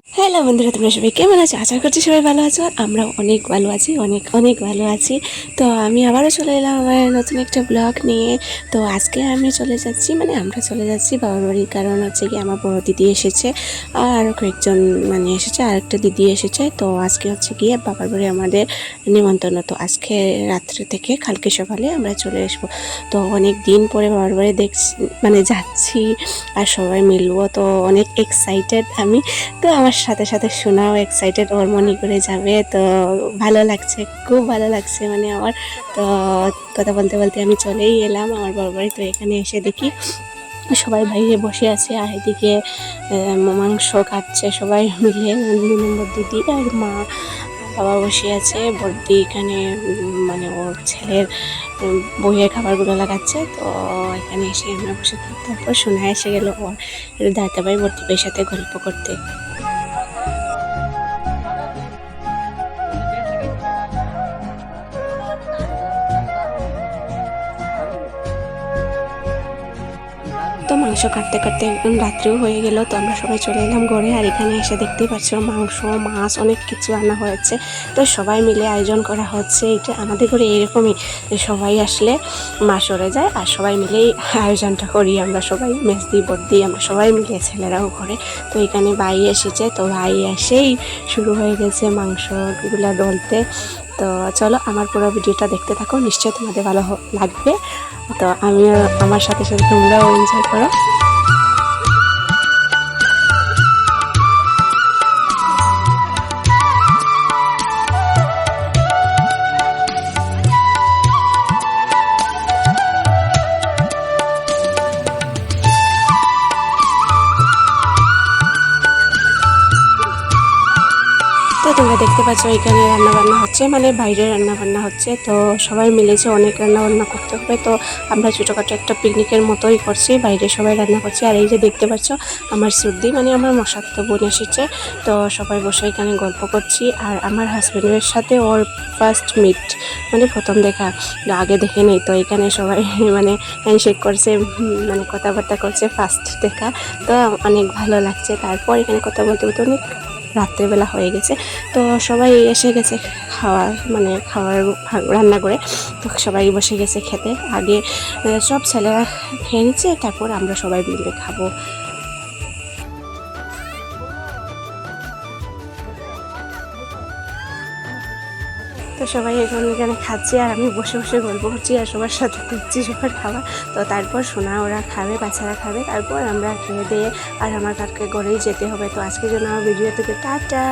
Hello বন্ধুরা, তোমরা সবাই কেমন আছো? আশা করছি সবাই ভালো আছো। আর আমরাও অনেক ভালো আছি, অনেক অনেক ভালো আছি। তো আমি আবারও চলে এলাম আমার নতুন একটা ব্লগ নিয়ে। তো আজকে আমি চলে যাচ্ছি, মানে আমরা চলে যাচ্ছি বাবার বাড়ি। কারণ হচ্ছে কি, আমার বড় দিদি এসেছে আর আরও কয়েকজন মানে এসেছে, আর একটা দিদি এসেছে। তো আজকে হচ্ছে গিয়ে বাবার বাড়ি আমাদের নিমন্ত্রণ। তো আজকে রাত্রে থেকে কালকে সকালে আমরা চলে আসবো। তো অনেক দিন পরে বাবার বাড়ি দেখছি, মানে যাচ্ছি আর সবাই মিলবো। তো অনেক এক্সাইটেড আমি। তো আমার সাথে সাথে শোনাও এক্সাইটেড, ওর মনে করে যাবে। তো ভালো লাগছে, খুব ভালো লাগছে মানে আমার। তো কথা বলতে বলতে আমি চলেই এলাম আমার বাবার বাড়ি। তো এখানে এসে দেখি সবাই বাইরে বসে আছে, আর এদিকে মাংস কাটছে সবাই মিলে। 2 নম্বর দিদি আর মা, বাবা বসে আছে। বড়দি এখানে মানে ওর ছেলের বইয়ের খাবারগুলো লাগাচ্ছে। তো এখানে এসে আমরা বসে থাকি। তারপর শোনা এসে গেল ওর দাদাভাই বড়দি ভাইয়ের সাথে গল্প করতে। তো মাংস কাটতে কাটতে একদম রাত্রেও হয়ে গেল। তো আমরা সবাই চলে এলাম ঘরে। আর এখানে এসে দেখতেই পাচ্ছ মাংস, মাছ, অনেক কিছু রান্না হয়েছে। তো সবাই মিলে আয়োজন করা হচ্ছে। এটা আমাদের ঘরে এরকমই, যে সবাই আসলে মা সরে যায় আর সবাই মিলেই আয়োজনটা করি। আমরা সবাই মেজদি বড়দি আমরা সবাই মিলে, ছেলেরাও করে। তো এখানে ভাই এসেছে, তো ভাই এসেই শুরু হয়ে গেছে মাংসগুলো ডলতে। তো চলো আমার পুরো ভিডিওটা দেখতে থাকো, নিশ্চয়ই তোমাদের ভালো লাগবে। তো আমিও, আমার সাথে সাথে তোমরাও এনজয় করো। তো তোমরা দেখতে পাচ্ছ এখানে রান্না বান্না হচ্ছে, মানে বাইরে রান্না বান্না হচ্ছে। তো সবাই মিলেছে, অনেক রান্না বান্না করতে হবে। তো আমরা ছোটোখাটো একটা পিকনিকের মতোই করছি, বাইরে সবাই রান্না করছে। আর এই যে দেখতে পাচ্ছ আমার সর্দি, মানে আমার মশাতো বোন এসেছে। তো সবাই বসে এখানে গল্প করছি। আর আমার হাজব্যান্ডের সাথে ওর ফার্স্ট মিট, মানে প্রথম দেখা, আগে দেখে নেই। তো এখানে সবাই মানে হ্যান্ডশেক করছে, মানে কথাবার্তা করছে, ফার্স্ট দেখা। তো অনেক ভালো লাগছে। তারপর এখানে কথা বলতে বলতে অনেক রাত্রেবেলা হয়ে গেছে। তো সবাই এসে গেছে খাওয়ার, মানে খাওয়ার রান্না করে। তো সবাই বসে গেছে খেতে। আগে সব ছেলেরা খেয়ে নিচ্ছে, তারপর আমরা সবাই মিলে খাবো। তো সবাই এখন এখানে খাচ্ছি, আর আমি বসে বসে গল্প করছি আর সবার সাথে দেখছি সবার খাওয়া। তো তারপর সোনা ওরা খাবে, বাচ্চারা খাবে, তারপর আমরা খেয়ে দিয়ে আর আমার কালকে ঘরেই যেতে হবে। তো আজকের জন্য আমার ভিডিও থেকে টাটা।